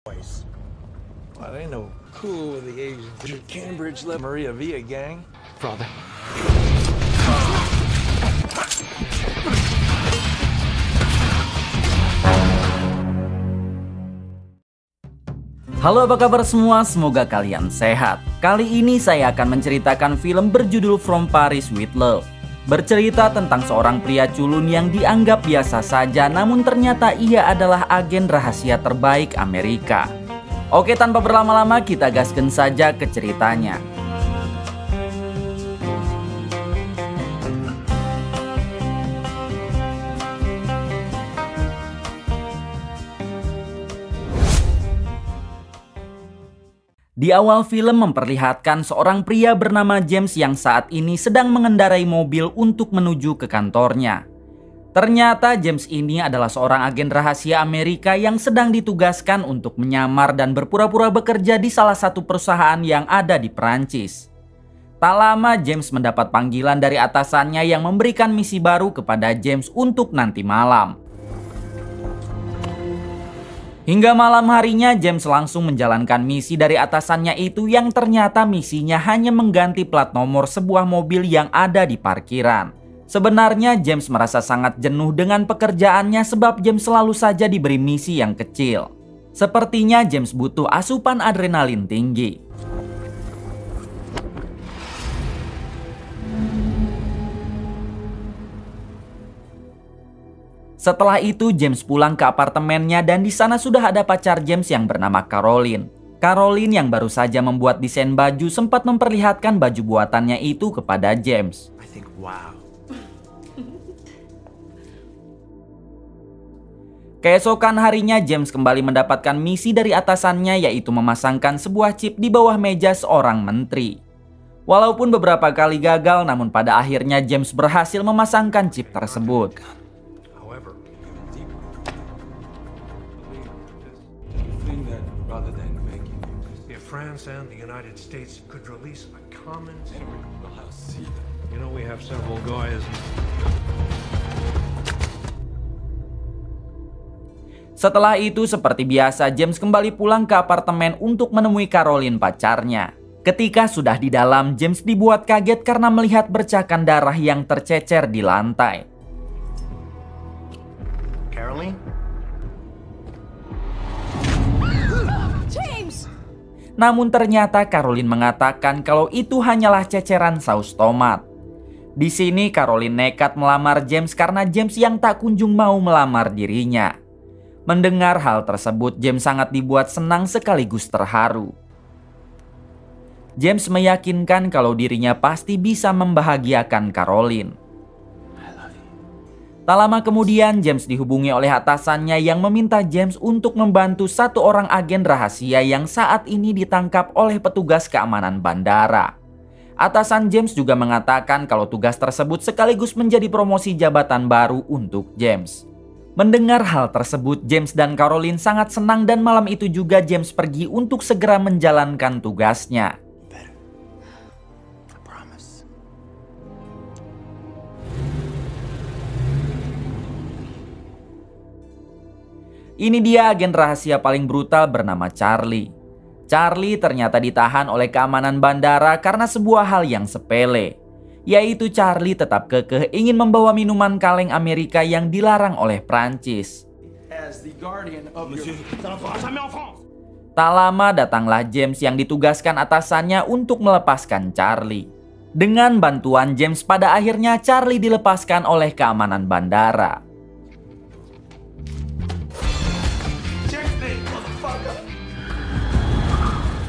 Boys. Well, they know cool with the Asians. The Cambridge left Maria Villa gang. Father. Halo, apa kabar semua? Semoga kalian sehat. Kali ini saya akan menceritakan film berjudul From Paris with Love. Bercerita tentang seorang pria culun yang dianggap biasa saja, namun ternyata ia adalah agen rahasia terbaik Amerika. Oke, tanpa berlama-lama kita gaskan saja ke ceritanya. Di awal film memperlihatkan seorang pria bernama James yang saat ini sedang mengendarai mobil untuk menuju ke kantornya. Ternyata James ini adalah seorang agen rahasia Amerika yang sedang ditugaskan untuk menyamar dan berpura-pura bekerja di salah satu perusahaan yang ada di Perancis. Tak lama James mendapat panggilan dari atasannya yang memberikan misi baru kepada James untuk nanti malam. Hingga malam harinya James langsung menjalankan misi dari atasannya itu yang ternyata misinya hanya mengganti plat nomor sebuah mobil yang ada di parkiran. Sebenarnya James merasa sangat jenuh dengan pekerjaannya sebab James selalu saja diberi misi yang kecil. Sepertinya James butuh asupan adrenalin tinggi. Setelah itu James pulang ke apartemennya dan di sana sudah ada pacar James yang bernama Caroline. Caroline yang baru saja membuat desain baju sempat memperlihatkan baju buatannya itu kepada James. Keesokan harinya James kembali mendapatkan misi dari atasannya, yaitu memasangkan sebuah chip di bawah meja seorang menteri. Walaupun beberapa kali gagal, namun pada akhirnya James berhasil memasangkan chip tersebut. France and the United States could release a common you know we have several guys. Setelah itu seperti biasa James kembali pulang ke apartemen untuk menemui Caroline pacarnya. Ketika sudah di dalam, James dibuat kaget karena melihat bercakan darah yang tercecer di lantai. Caroline? Namun ternyata Caroline mengatakan kalau itu hanyalah ceceran saus tomat. Di sini Caroline nekat melamar James karena James yang tak kunjung mau melamar dirinya. Mendengar hal tersebut, James sangat dibuat senang sekaligus terharu. James meyakinkan kalau dirinya pasti bisa membahagiakan Caroline. Tak lama kemudian James dihubungi oleh atasannya yang meminta James untuk membantu satu orang agen rahasia yang saat ini ditangkap oleh petugas keamanan bandara. Atasan James juga mengatakan kalau tugas tersebut sekaligus menjadi promosi jabatan baru untuk James. Mendengar hal tersebut, James dan Caroline sangat senang dan malam itu juga James pergi untuk segera menjalankan tugasnya. Ini dia agen rahasia paling brutal bernama Charlie. Charlie ternyata ditahan oleh keamanan bandara karena sebuah hal yang sepele, yaitu Charlie tetap kekeh ingin membawa minuman kaleng Amerika yang dilarang oleh Prancis. Tak lama datanglah James yang ditugaskan atasannya untuk melepaskan Charlie. Dengan bantuan James pada akhirnya Charlie dilepaskan oleh keamanan bandara.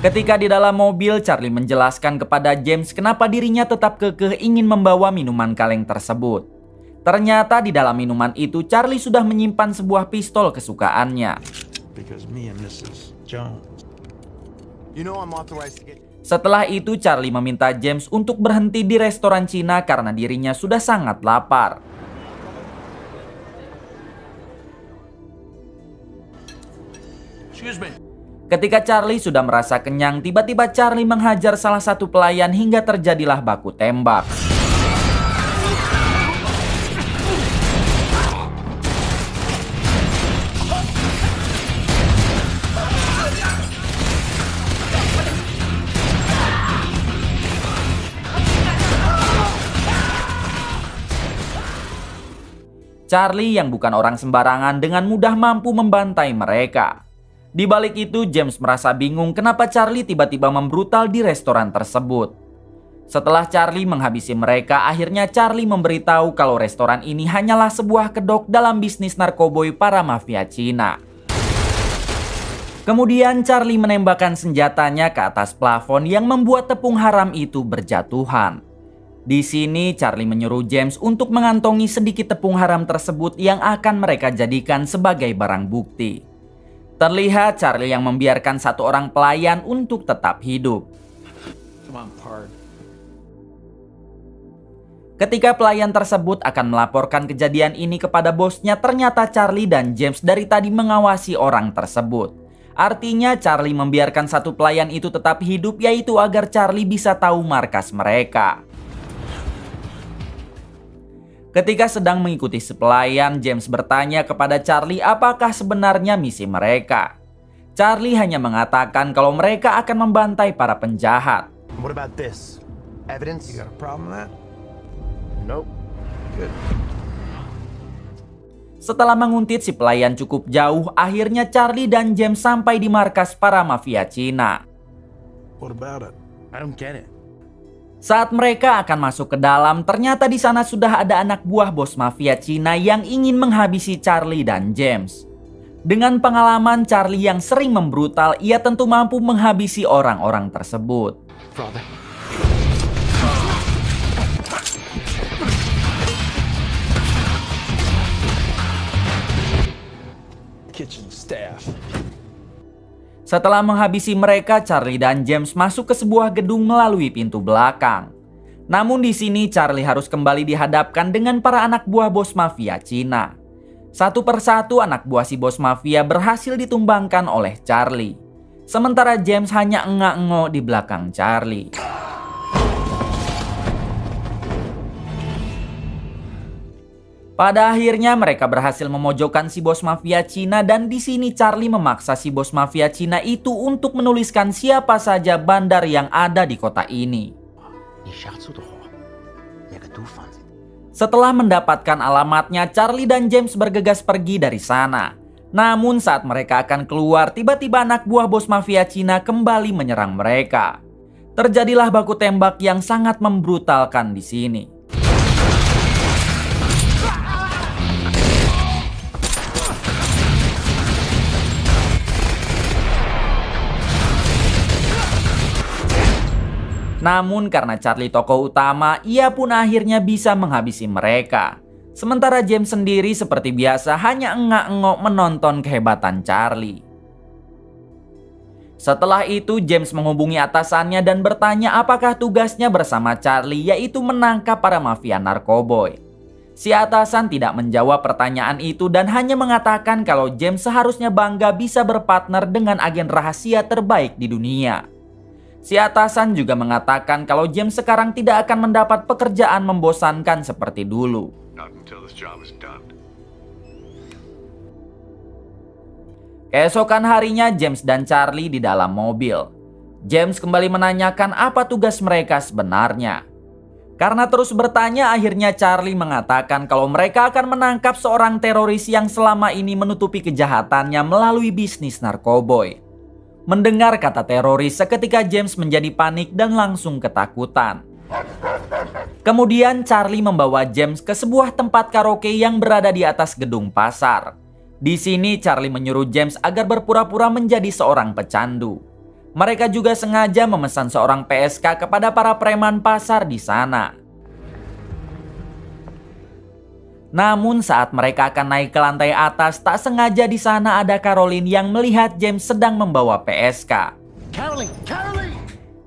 Ketika di dalam mobil, Charlie menjelaskan kepada James kenapa dirinya tetap kekeh ingin membawa minuman kaleng tersebut. Ternyata di dalam minuman itu Charlie sudah menyimpan sebuah pistol kesukaannya. Setelah itu Charlie meminta James untuk berhenti di restoran Cina karena dirinya sudah sangat lapar. Ketika Charlie sudah merasa kenyang, tiba-tiba Charlie menghajar salah satu pelayan hingga terjadilah baku tembak. Charlie yang bukan orang sembarangan dengan mudah mampu membantai mereka. Di balik itu, James merasa bingung kenapa Charlie tiba-tiba membrutal di restoran tersebut. Setelah Charlie menghabisi mereka, akhirnya Charlie memberitahu kalau restoran ini hanyalah sebuah kedok dalam bisnis narkoboy para mafia Cina. Kemudian Charlie menembakkan senjatanya ke atas plafon yang membuat tepung haram itu berjatuhan. Di sini Charlie menyuruh James untuk mengantongi sedikit tepung haram tersebut yang akan mereka jadikan sebagai barang bukti. Terlihat Charlie yang membiarkan satu orang pelayan untuk tetap hidup. Ketika pelayan tersebut akan melaporkan kejadian ini kepada bosnya, ternyata Charlie dan James dari tadi mengawasi orang tersebut. Artinya Charlie membiarkan satu pelayan itu tetap hidup, yaitu agar Charlie bisa tahu markas mereka. Ketika sedang mengikuti si pelayan, James bertanya kepada Charlie apakah sebenarnya misi mereka. Charlie hanya mengatakan kalau mereka akan membantai para penjahat. What about this? Evidence? You got a problem with that? Nope. Good. Setelah menguntit si pelayan cukup jauh, akhirnya Charlie dan James sampai di markas para mafia Cina. What about it? I don't get it. Saat mereka akan masuk ke dalam, ternyata di sana sudah ada anak buah bos mafia Cina yang ingin menghabisi Charlie dan James. Dengan pengalaman Charlie yang sering membrutal, ia tentu mampu menghabisi orang-orang tersebut. Father. Kitchen staff. Setelah menghabisi mereka, Charlie dan James masuk ke sebuah gedung melalui pintu belakang. Namun di sini Charlie harus kembali dihadapkan dengan para anak buah bos mafia Cina. Satu persatu anak buah si bos mafia berhasil ditumbangkan oleh Charlie. Sementara James hanya engak-engok di belakang Charlie. Pada akhirnya mereka berhasil memojokkan si bos mafia Cina, dan di sini Charlie memaksa si bos mafia Cina itu untuk menuliskan siapa saja bandar yang ada di kota ini. Setelah mendapatkan alamatnya, Charlie dan James bergegas pergi dari sana. Namun saat mereka akan keluar, tiba-tiba anak buah bos mafia Cina kembali menyerang mereka. Terjadilah baku tembak yang sangat membrutalkan di sini. Namun karena Charlie tokoh utama, ia pun akhirnya bisa menghabisi mereka. Sementara James sendiri seperti biasa hanya engak-engok menonton kehebatan Charlie. Setelah itu James menghubungi atasannya dan bertanya apakah tugasnya bersama Charlie, yaitu menangkap para mafia narkoboy. Si atasan tidak menjawab pertanyaan itu dan hanya mengatakan kalau James seharusnya bangga bisa berpartner dengan agen rahasia terbaik di dunia. Si atasan juga mengatakan kalau James sekarang tidak akan mendapat pekerjaan membosankan seperti dulu. Keesokan harinya James dan Charlie di dalam mobil. James kembali menanyakan apa tugas mereka sebenarnya. Karena terus bertanya, akhirnya Charlie mengatakan kalau mereka akan menangkap seorang teroris yang selama ini menutupi kejahatannya melalui bisnis narkoboy. Mendengar kata teroris, seketika James menjadi panik dan langsung ketakutan. Kemudian Charlie membawa James ke sebuah tempat karaoke yang berada di atas gedung pasar. Di sini Charlie menyuruh James agar berpura-pura menjadi seorang pecandu. Mereka juga sengaja memesan seorang PSK kepada para preman pasar di sana. Namun saat mereka akan naik ke lantai atas, tak sengaja di sana ada Caroline yang melihat James sedang membawa PSK. Caroline!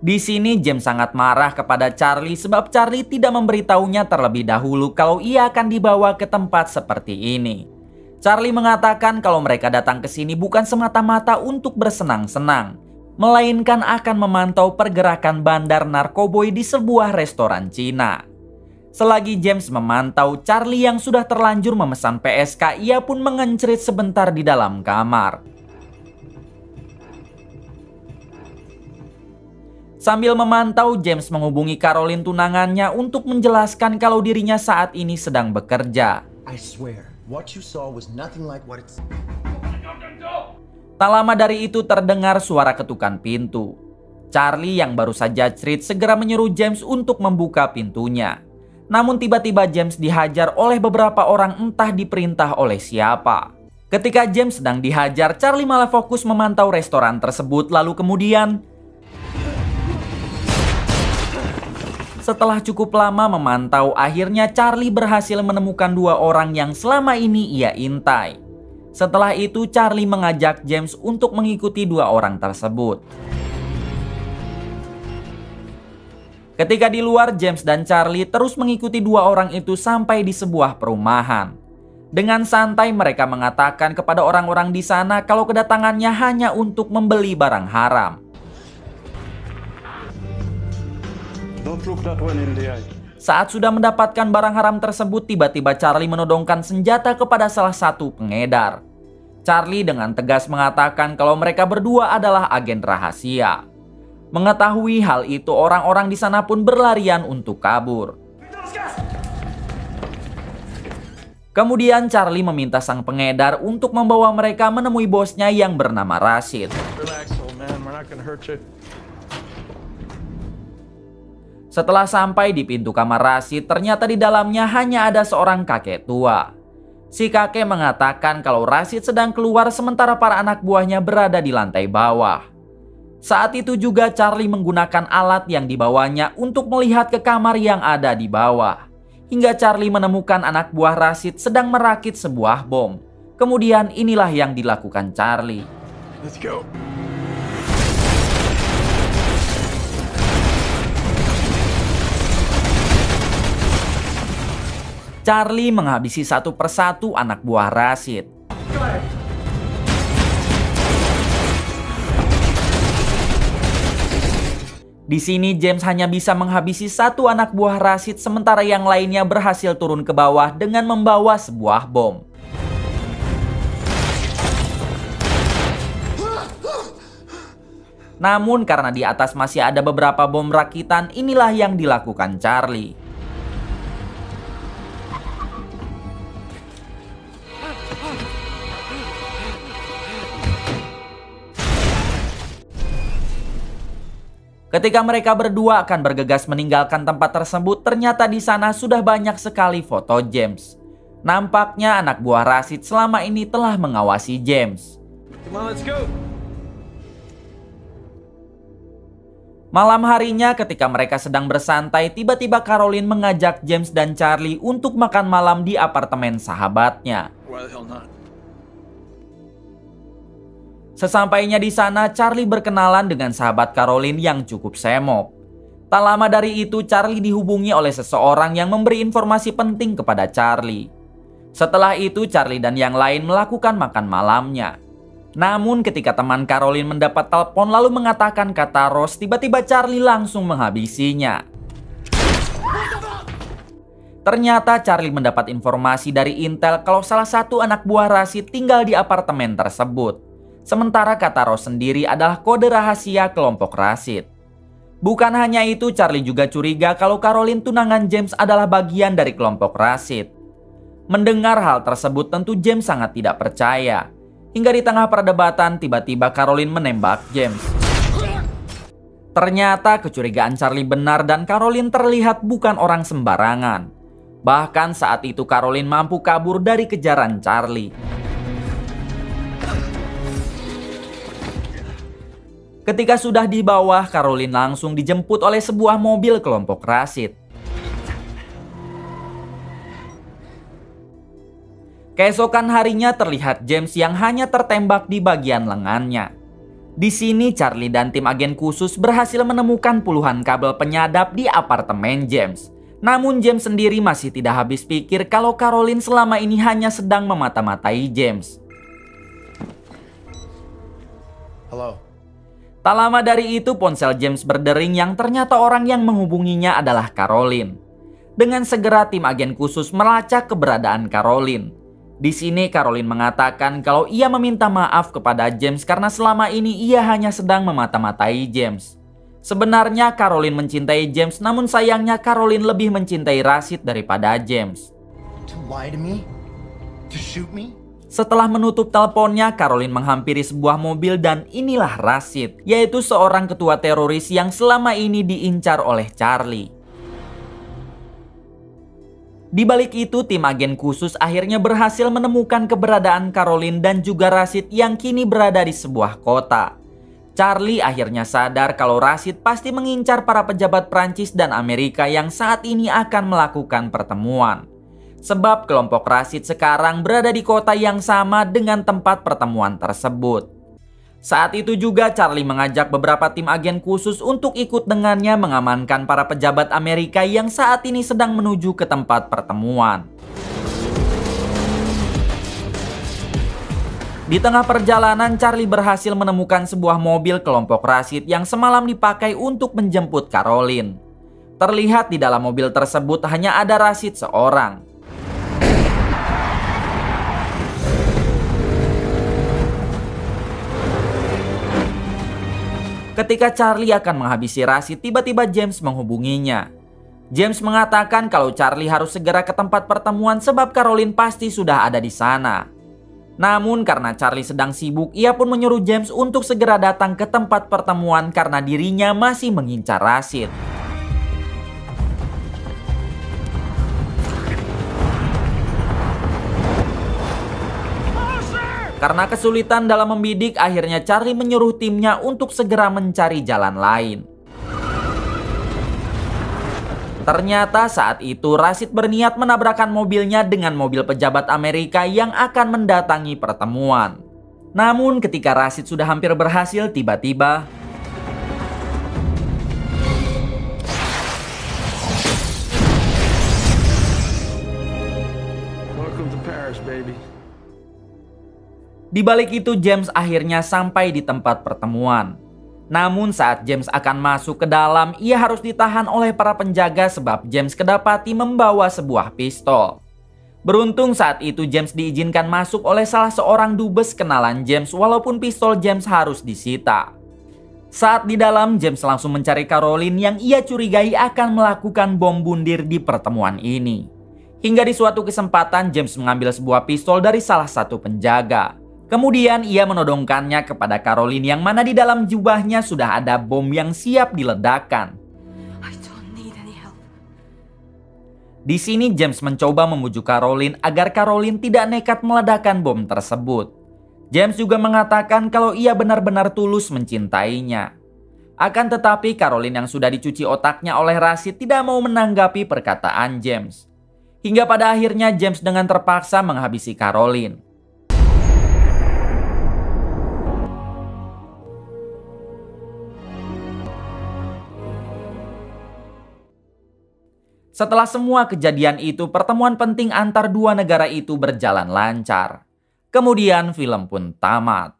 Di sini James sangat marah kepada Charlie sebab Charlie tidak memberitahunya terlebih dahulu kalau ia akan dibawa ke tempat seperti ini. Charlie mengatakan kalau mereka datang ke sini bukan semata-mata untuk bersenang-senang, melainkan akan memantau pergerakan bandar narkoboy di sebuah restoran Cina. Selagi James memantau, Charlie yang sudah terlanjur memesan PSK, ia pun mengencerit sebentar di dalam kamar. Sambil memantau, James menghubungi Caroline tunangannya untuk menjelaskan kalau dirinya saat ini sedang bekerja. I swear, What you saw was nothing like what it's... Tak lama dari itu terdengar suara ketukan pintu. Charlie yang baru saja cerit segera menyuruh James untuk membuka pintunya. Namun tiba-tiba James dihajar oleh beberapa orang entah diperintah oleh siapa. Ketika James sedang dihajar, Charlie malah fokus memantau restoran tersebut. Lalu kemudian, setelah cukup lama memantau, akhirnya Charlie berhasil menemukan dua orang yang selama ini ia intai. Setelah itu Charlie mengajak James untuk mengikuti dua orang tersebut. Ketika di luar, James dan Charlie terus mengikuti dua orang itu sampai di sebuah perumahan. Dengan santai mereka mengatakan kepada orang-orang di sana kalau kedatangannya hanya untuk membeli barang haram. Don't look that one in the eye. Saat sudah mendapatkan barang haram tersebut, tiba-tiba Charlie menodongkan senjata kepada salah satu pengedar. Charlie dengan tegas mengatakan kalau mereka berdua adalah agen rahasia. Mengetahui hal itu, orang-orang di sana pun berlarian untuk kabur. Kemudian Charlie meminta sang pengedar untuk membawa mereka menemui bosnya yang bernama Rashid. Relax, old man. We're not gonna hurt you. Setelah sampai di pintu kamar Rashid, ternyata di dalamnya hanya ada seorang kakek tua. Si kakek mengatakan kalau Rashid sedang keluar sementara para anak buahnya berada di lantai bawah. Saat itu juga Charlie menggunakan alat yang dibawanya untuk melihat ke kamar yang ada di bawah. Hingga Charlie menemukan anak buah Rashid sedang merakit sebuah bom. Kemudian inilah yang dilakukan Charlie. Let's go. Charlie menghabisi satu persatu anak buah Rashid. Di sini James hanya bisa menghabisi satu anak buah Rashid, sementara yang lainnya berhasil turun ke bawah dengan membawa sebuah bom. Namun karena di atas masih ada beberapa bom rakitan, inilah yang dilakukan Charlie. Ketika mereka berdua akan bergegas meninggalkan tempat tersebut, ternyata di sana sudah banyak sekali foto James. Nampaknya anak buah Rashid selama ini telah mengawasi James. Come on, let's go. Malam harinya ketika mereka sedang bersantai, tiba-tiba Caroline mengajak James dan Charlie untuk makan malam di apartemen sahabatnya. Why the hell not? Sesampainya di sana, Charlie berkenalan dengan sahabat Caroline yang cukup semok. Tak lama dari itu, Charlie dihubungi oleh seseorang yang memberi informasi penting kepada Charlie. Setelah itu, Charlie dan yang lain melakukan makan malamnya. Namun ketika teman Caroline mendapat telepon lalu mengatakan kata Rose, tiba-tiba Charlie langsung menghabisinya. Ternyata Charlie mendapat informasi dari Intel kalau salah satu anak buah Rashid tinggal di apartemen tersebut. Sementara kata Rose sendiri adalah kode rahasia kelompok Rashid. Bukan hanya itu, Charlie juga curiga kalau Caroline tunangan James adalah bagian dari kelompok Rashid. Mendengar hal tersebut tentu James sangat tidak percaya. Hingga di tengah perdebatan tiba-tiba Caroline menembak James. Ternyata kecurigaan Charlie benar dan Caroline terlihat bukan orang sembarangan. Bahkan saat itu Caroline mampu kabur dari kejaran Charlie. Ketika sudah di bawah, Caroline langsung dijemput oleh sebuah mobil kelompok Rashid. Keesokan harinya terlihat James yang hanya tertembak di bagian lengannya. Di sini Charlie dan tim agen khusus berhasil menemukan puluhan kabel penyadap di apartemen James. Namun James sendiri masih tidak habis pikir kalau Caroline selama ini hanya sedang memata-matai James. Hello. Tak lama dari itu ponsel James berdering yang ternyata orang yang menghubunginya adalah Caroline. Dengan segera tim agen khusus melacak keberadaan Caroline. Di sini Caroline mengatakan kalau ia meminta maaf kepada James karena selama ini ia hanya sedang memata-matai James. Sebenarnya Caroline mencintai James, namun sayangnya Caroline lebih mencintai Rashid daripada James. To lie to me? To shoot me? Setelah menutup teleponnya, Caroline menghampiri sebuah mobil dan inilah Rashid, yaitu seorang ketua teroris yang selama ini diincar oleh Charlie. Di balik itu, tim agen khusus akhirnya berhasil menemukan keberadaan Caroline dan juga Rashid yang kini berada di sebuah kota. Charlie akhirnya sadar kalau Rashid pasti mengincar para pejabat Prancis dan Amerika yang saat ini akan melakukan pertemuan. Sebab kelompok Rashid sekarang berada di kota yang sama dengan tempat pertemuan tersebut. Saat itu juga Charlie mengajak beberapa tim agen khusus untuk ikut dengannya mengamankan para pejabat Amerika yang saat ini sedang menuju ke tempat pertemuan. Di tengah perjalanan, Charlie berhasil menemukan sebuah mobil kelompok Rashid yang semalam dipakai untuk menjemput Caroline. Terlihat di dalam mobil tersebut hanya ada Rashid seorang. Ketika Charlie akan menghabisi Rashid, tiba-tiba James menghubunginya. James mengatakan kalau Charlie harus segera ke tempat pertemuan sebab Caroline pasti sudah ada di sana. Namun karena Charlie sedang sibuk, ia pun menyuruh James untuk segera datang ke tempat pertemuan karena dirinya masih mengincar Rashid. Karena kesulitan dalam membidik, akhirnya Charlie menyuruh timnya untuk segera mencari jalan lain. Ternyata saat itu Rashid berniat menabrakkan mobilnya dengan mobil pejabat Amerika yang akan mendatangi pertemuan. Namun ketika Rashid sudah hampir berhasil, tiba-tiba Welcome to Paris, baby. di balik itu James akhirnya sampai di tempat pertemuan. Namun saat James akan masuk ke dalam, ia harus ditahan oleh para penjaga sebab James kedapati membawa sebuah pistol. Beruntung saat itu James diizinkan masuk oleh salah seorang dubes kenalan James walaupun pistol James harus disita. Saat di dalam, James langsung mencari Caroline yang ia curigai akan melakukan bom bunuh di pertemuan ini. Hingga di suatu kesempatan James mengambil sebuah pistol dari salah satu penjaga. Kemudian ia menodongkannya kepada Caroline yang mana di dalam jubahnya sudah ada bom yang siap diledakkan. Di sini James mencoba membujuk Caroline agar Caroline tidak nekat meledakkan bom tersebut. James juga mengatakan kalau ia benar-benar tulus mencintainya. Akan tetapi Caroline yang sudah dicuci otaknya oleh Rashid tidak mau menanggapi perkataan James. Hingga pada akhirnya James dengan terpaksa menghabisi Caroline. Setelah semua kejadian itu, pertemuan penting antar dua negara itu berjalan lancar. Kemudian film pun tamat.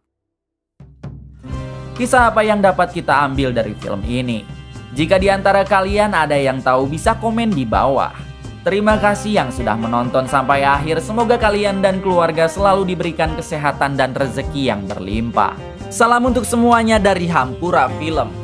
Kisah apa yang dapat kita ambil dari film ini? Jika di antara kalian ada yang tahu bisa komen di bawah. Terima kasih yang sudah menonton sampai akhir. Semoga kalian dan keluarga selalu diberikan kesehatan dan rezeki yang berlimpah. Salam untuk semuanya dari Hampura Film.